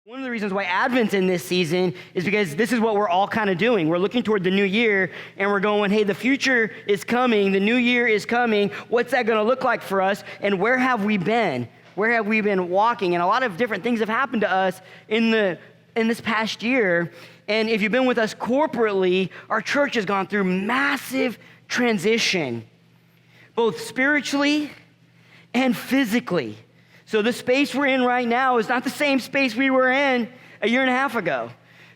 One of the reasons why Advent's in this season is because this is what we're all kind of doing. We're looking toward the new year and we're going, hey, the future is coming. The new year is coming. What's that going to look like for us? And where have we been? Where have we been walking? And a lot of different things have happened to us in this past year. And if you've been with us corporately, our church has gone through massive transition, both spiritually and physically. So the space we're in right now is not the same space we were in a year and a half ago.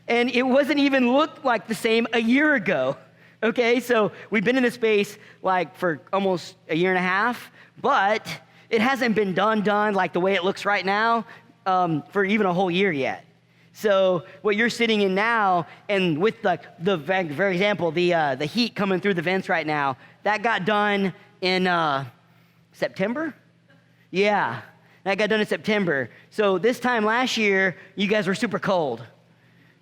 And it wasn't even looked like the same a year ago. Okay, so we've been in this space like for almost a year and a half, but it hasn't been done like the way it looks right now for even a whole year yet. So what you're sitting in now, and with for example, the heat coming through the vents right now, that got done in September? Yeah. That got done in September. So this time last year, you guys were super cold.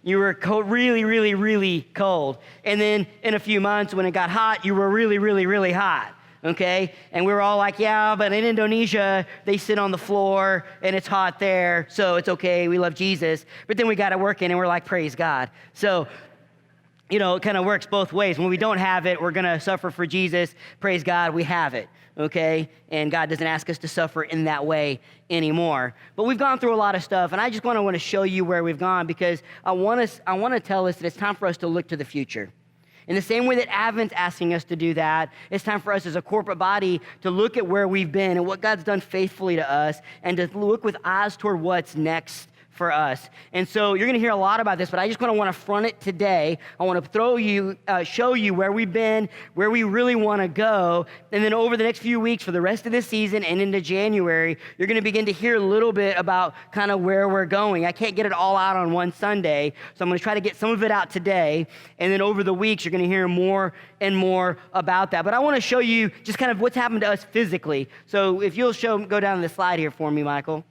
You were cold, really, really, really cold. And then in a few months when it got hot, you were really, really, really hot, okay? And we were all like, yeah, but in Indonesia, they sit on the floor and it's hot there, so it's okay, we love Jesus. But then we got to work in and we're like, praise God. So, you know, it kind of works both ways. When we don't have it, we're going to suffer for Jesus. Praise God, we have it, okay? And God doesn't ask us to suffer in that way anymore. But we've gone through a lot of stuff, and I just want to show you where we've gone because I want to tell us that it's time for us to look to the future. In the same way that Advent's asking us to do that, it's time for us as a corporate body to look at where we've been and what God's done faithfully to us and to look with eyes toward what's next for us. And so you're going to hear a lot about this, but I just want to front it today. I want to show you where we've been, where we really want to go. And then over the next few weeks for the rest of this season and into January, you're going to begin to hear a little bit about kind of where we're going. I can't get it all out on one Sunday, so I'm going to try to get some of it out today. And then over the weeks, you're going to hear more and more about that. But I want to show you just kind of what's happened to us physically. So if you'll go down to the slide here for me, Michael.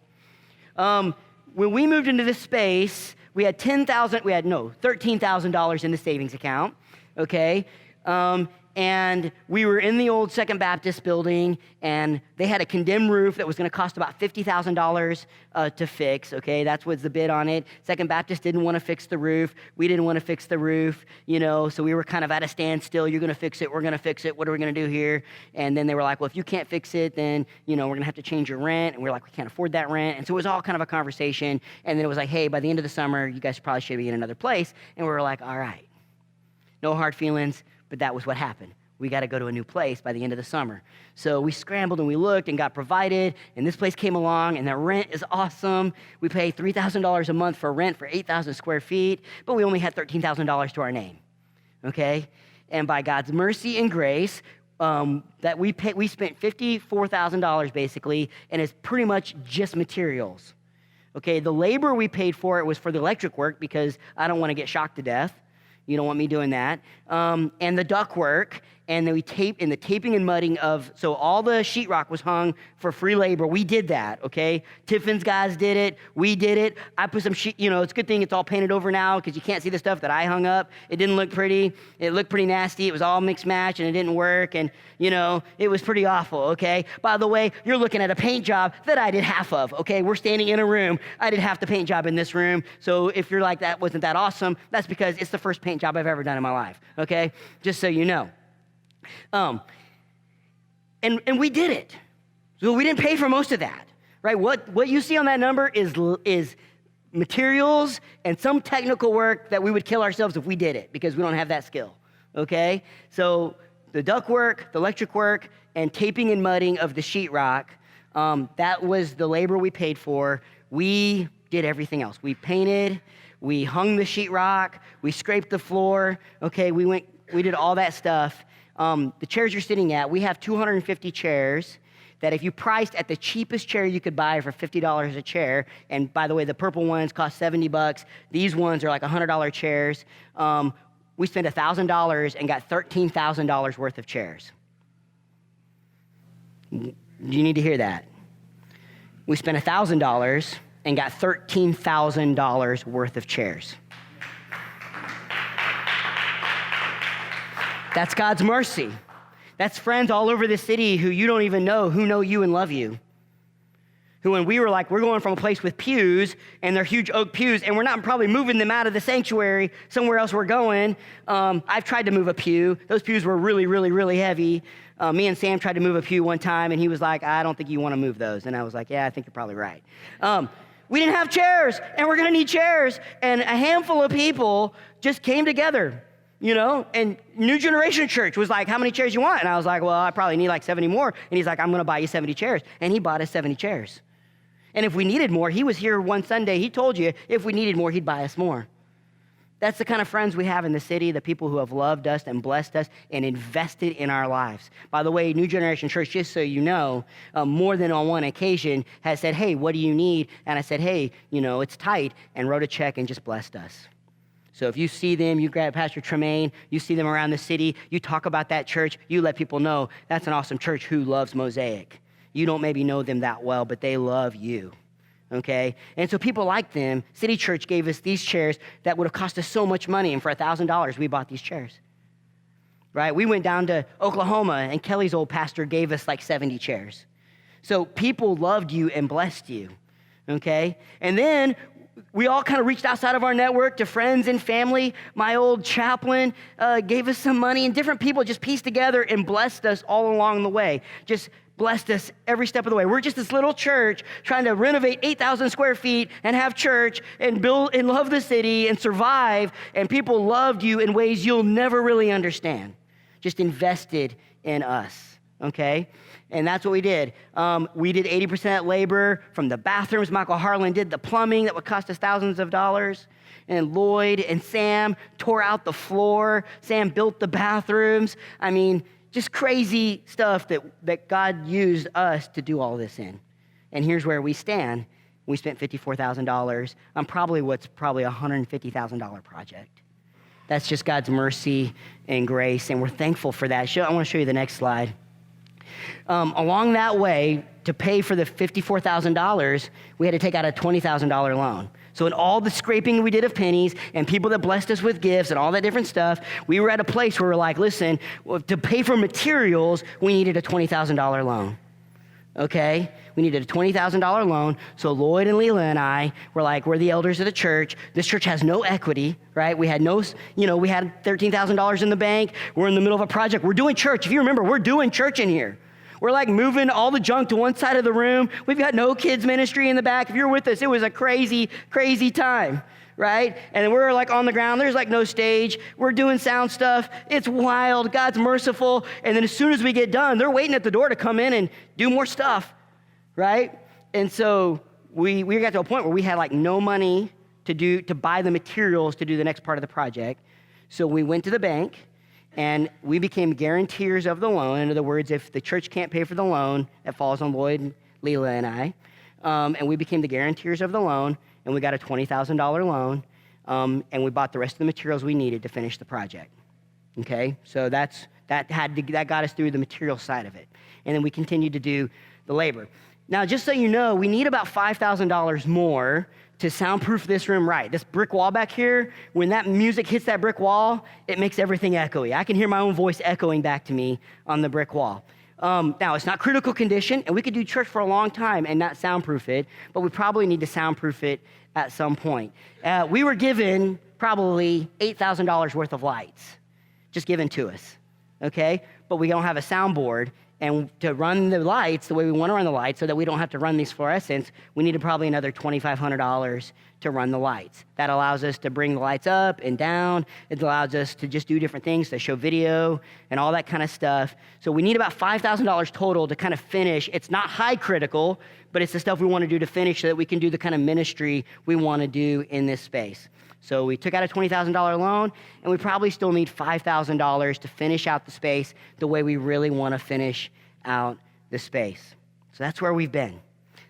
When we moved into this space, we had $13,000 in the savings account, okay? And we were in the old Second Baptist building, and they had a condemned roof that was going to cost about $50,000 to fix, okay? That's what's the bid on it. Second Baptist didn't want to fix the roof. We didn't want to fix the roof, you know, so we were kind of at a standstill. You're going to fix it. We're going to fix it. What are we going to do here? And then they were like, well, if you can't fix it, then, you know, we're going to have to change your rent. And we're like, we can't afford that rent. And so it was all kind of a conversation. And then it was like, hey, by the end of the summer, you guys probably should be in another place. And we were like, all right, no hard feelings. But that was what happened. We got to go to a new place by the end of the summer. So we scrambled and we looked and got provided, and this place came along, and the rent is awesome. We pay $3,000 a month for rent for 8,000 square feet, but we only had $13,000 to our name, okay? And by God's mercy and grace, that we spent $54,000 basically, and it's pretty much just materials, okay? The labor we paid for it was for the electric work because I don't want to get shocked to death. You don't want me doing that. And the duct work, and then the taping and mudding so all the sheetrock was hung for free labor. We did that, okay? Tiffin's guys did it. We did it. I put some it's a good thing it's all painted over now because you can't see the stuff that I hung up. It didn't look pretty. It looked pretty nasty. It was all mixed match, and it didn't work, and, you know, it was pretty awful, okay? By the way, you're looking at a paint job that I did half of, okay? We're standing in a room. I did half the paint job in this room, so if you're like, that wasn't that awesome, that's because it's the first paint job I've ever done in my life, okay? Just so you know. And we did it. So we didn't pay for most of that, right? What you see on that number is materials and some technical work that we would kill ourselves if we did it because we don't have that skill, okay? So the duct work, the electric work, and taping and mudding of the sheetrock, that was the labor we paid for. We did everything else. We painted, we hung the sheetrock, we scraped the floor, okay? We did all that stuff. The chairs you're sitting at, we have 250 chairs that if you priced at the cheapest chair you could buy for $50 a chair, and by the way, the purple ones cost $70. These ones are like $100 chairs. We spent $1,000 and got $13,000 worth of chairs. You need to hear that. We spent $1,000 and got $13,000 worth of chairs. That's God's mercy. That's friends all over the city who you don't even know, who know you and love you, who when we were like, we're going from a place with pews, and they're huge oak pews, and we're not probably moving them out of the sanctuary somewhere else we're going. I've tried to move a pew. Those pews were really, really, really heavy. Me and Sam tried to move a pew one time, and he was like, I don't think you want to move those. And I was like, yeah, I think you're probably right. We didn't have chairs, and we're going to need chairs. And a handful of people just came together, and New Generation Church was like, how many chairs you want? And I was like, well, I probably need like 70 more. And he's like, I'm going to buy you 70 chairs. And he bought us 70 chairs. And if we needed more, he was here one Sunday. He told you if we needed more, he'd buy us more. That's the kind of friends we have in the city, the people who have loved us and blessed us and invested in our lives. By the way, New Generation Church, just so you know, more than on one occasion has said, hey, what do you need? And I said, hey, it's tight, and wrote a check and just blessed us. So if you see them, you grab Pastor Tremaine, you see them around the city, you talk about that church, you let people know that's an awesome church who loves Mosaic. You don't maybe know them that well, but they love you. Okay? And so people like them, City Church gave us these chairs that would have cost us so much money, and for $1,000, we bought these chairs. Right? We went down to Oklahoma, and Kelly's old pastor gave us like 70 chairs. So people loved you and blessed you. Okay? And then we all kind of reached outside of our network to friends and family. My old chaplain gave us some money, and different people just pieced together and blessed us all along the way. Just blessed us every step of the way. We're just this little church trying to renovate 8,000 square feet and have church and build and love the city and survive. And people loved you in ways you'll never really understand. Just invested in us, okay? And that's what we did. We did 80% labor from the bathrooms. Michael Harlan did the plumbing that would cost us thousands of dollars. And Lloyd and Sam tore out the floor. Sam built the bathrooms. I mean, just crazy stuff that God used us to do all this in. And here's where we stand. We spent $54,000 on probably a $150,000 project. That's just God's mercy and grace, and we're thankful for that. I want to show you the next slide. Along that way, to pay for the $54,000, we had to take out a $20,000 loan. So in all the scraping we did of pennies and people that blessed us with gifts and all that different stuff, we were at a place where we're like, listen, to pay for materials, we needed a $20,000 loan. Okay? We needed a $20,000 loan. So Lloyd and Leela and I were like, we're the elders of the church. This church has no equity, right? We had we had $13,000 in the bank. We're in the middle of a project. We're doing church. If you remember, we're doing church in here. We're like moving all the junk to one side of the room. We've got no kids ministry in the back. If you're with us, it was a crazy, crazy time, right? And we're like on the ground. There's like no stage. We're doing sound stuff. It's wild. God's merciful. And then as soon as we get done, they're waiting at the door to come in and do more stuff, right? And so we got to a point where we had like no money to buy the materials to do the next part of the project. So we went to the bank. And we became guarantors of the loan. In other words, if the church can't pay for the loan, that falls on Lloyd, Leela, and I. And we became the guarantors of the loan, and we got a $20,000 loan, and we bought the rest of the materials we needed to finish the project. Okay, so that got us through the material side of it, and then we continued to do the labor. Now, just so you know, we need about $5,000 more to soundproof this room right. This brick wall back here, when that music hits that brick wall, it makes everything echoey. I can hear my own voice echoing back to me on the brick wall. Now, it's not critical condition, and we could do church for a long time and not soundproof it, but we probably need to soundproof it at some point. We were given probably $8,000 worth of lights, just given to us, okay? But we don't have a soundboard, and to run the lights the way we want to run the lights so that we don't have to run these fluorescents, we needed probably another $2,500 to run the lights. That allows us to bring the lights up and down. It allows us to just do different things, to show video and all that kind of stuff. So we need about $5,000 total to kind of finish. It's not high critical, but it's the stuff we want to do to finish so that we can do the kind of ministry we want to do in this space. So we took out a $20,000 loan, and we probably still need $5,000 to finish out the space the way we really want to finish out the space. So that's where we've been.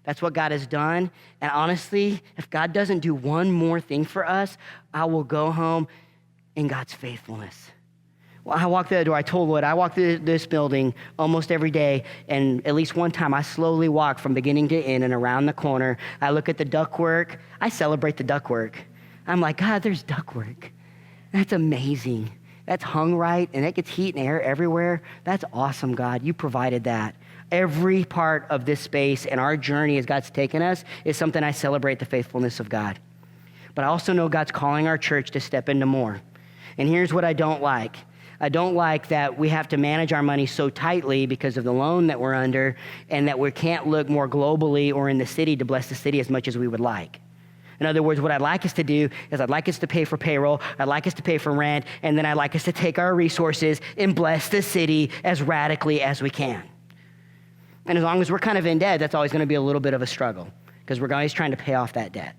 That's what God has done. And honestly, if God doesn't do one more thing for us, I will go home in God's faithfulness. Well, I walk through the door. I told Wood, I walk through this building almost every day, and at least one time I slowly walk from beginning to end and around the corner. I look at the ductwork. I celebrate the ductwork. I'm like, God, there's ductwork. That's amazing. That's hung right, and it gets heat and air everywhere. That's awesome, God. You provided that. Every part of this space and our journey as God's taken us is something I celebrate the faithfulness of God. But I also know God's calling our church to step into more. And here's what I don't like. I don't like that we have to manage our money so tightly because of the loan that we're under, and that we can't look more globally or in the city to bless the city as much as we would like. In other words, what I'd like us to do is I'd like us to pay for payroll, I'd like us to pay for rent, and then I'd like us to take our resources and bless the city as radically as we can. And as long as we're kind of in debt, that's always going to be a little bit of a struggle because we're always trying to pay off that debt,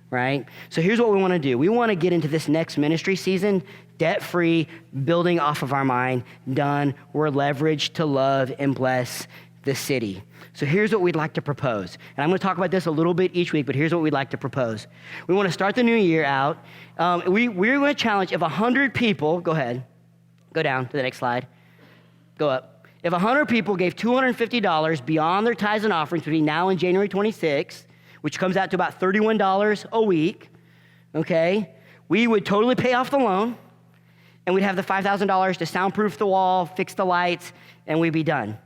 right? So here's what we want to do. We want to get into this next ministry season debt-free, building off of our mind, done. We're leveraged to love and bless the city. So here's what we'd like to propose. And I'm going to talk about this a little bit each week, but here's what we'd like to propose. We want to start the new year out. We're going to challenge if 100 people, go ahead, go down to the next slide, go up. If 100 people gave $250 beyond their tithes and offerings between now and January 26th, which comes out to about $31 a week, okay, we would totally pay off the loan, and we'd have the $5,000 to soundproof the wall, fix the lights, and we'd be done,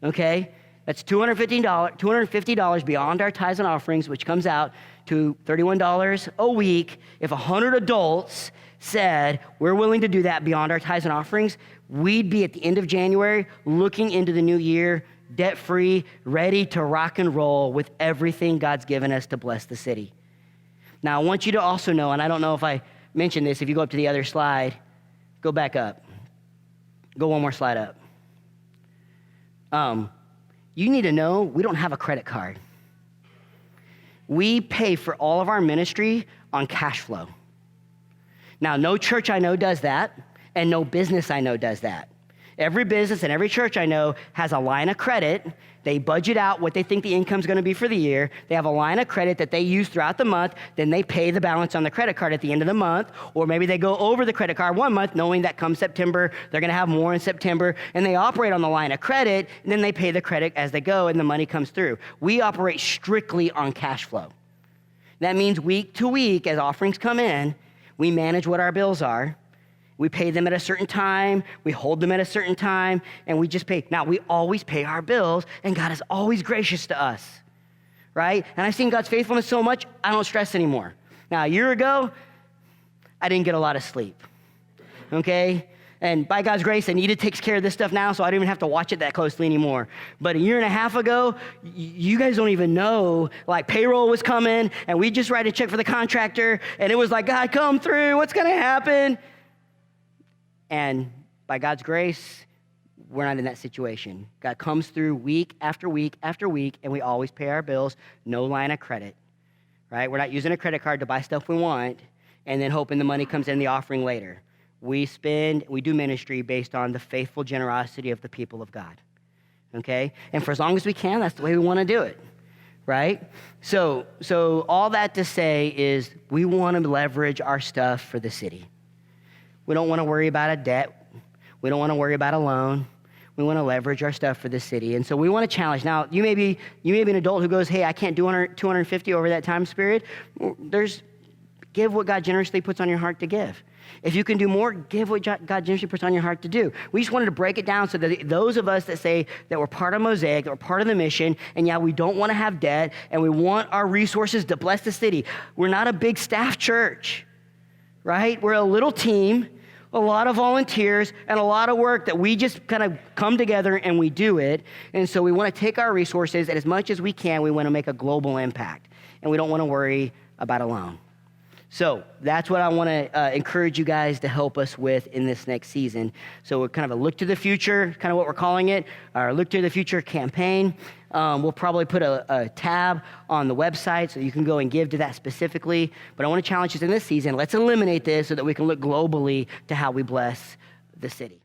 okay? That's $250 beyond our tithes and offerings, which comes out to $31 a week. If 100 adults said, we're willing to do that beyond our tithes and offerings, we'd be at the end of January looking into the new year, debt-free, ready to rock and roll with everything God's given us to bless the city. Now, I want you to also know, and I don't know if I mentioned this, if you go up to the other slide, go back up. Go one more slide up. You need to know we don't have a credit card. We pay for all of our ministry on cash flow. Now, no church I know does that, and no business I know does that. Every business and every church I know has a line of credit. They budget out what they think the income's going to be for the year. They have a line of credit that they use throughout the month. Then they pay the balance on the credit card at the end of the month. Or maybe they go over the credit card one month knowing that come September, they're going to have more in September. And they operate on the line of credit, and then they pay the credit as they go, and the money comes through. We operate strictly on cash flow. That means week to week, as offerings come in, we manage what our bills are. We pay them at a certain time, we hold them at a certain time, and we just pay. Now, we always pay our bills, and God is always gracious to us, right? And I've seen God's faithfulness so much, I don't stress anymore. Now, a year ago, I didn't get a lot of sleep, okay? And by God's grace, Anita takes care of this stuff now, so I don't even have to watch it that closely anymore. But a year and a half ago, you guys don't even know, like payroll was coming, and we just write a check for the contractor, and it was like, God, come through, what's gonna happen? And by God's grace, we're not in that situation. God comes through week after week after week, and we always pay our bills, no line of credit, right? We're not using a credit card to buy stuff we want and then hoping the money comes in the offering later. We do ministry based on the faithful generosity of the people of God, okay? And for as long as we can, that's the way we want to do it, right? So all that to say is we want to leverage our stuff for the city. We don't want to worry about a debt. We don't want to worry about a loan. We want to leverage our stuff for the city. And so we want to challenge. Now, you may be an adult who goes, hey, I can't do 250 over that time period. Give what God generously puts on your heart to give. If you can do more, give what God generously puts on your heart to do. We just wanted to break it down so that those of us that say that we're part of Mosaic, that we're part of the mission, and yeah, we don't want to have debt, and we want our resources to bless the city. We're not a big staff church, right? We're a little team, a lot of volunteers, and a lot of work that we just kind of come together and we do it. And so we want to take our resources, and as much as we can, we want to make a global impact. And we don't want to worry about a loan. So that's what I want to encourage you guys to help us with in this next season. So we're kind of a look to the future, kind of what we're calling it, our Look to the Future campaign. We'll probably put a tab on the website so you can go and give to that specifically. But I want to challenge us in this season, let's eliminate this so that we can look globally to how we bless the city.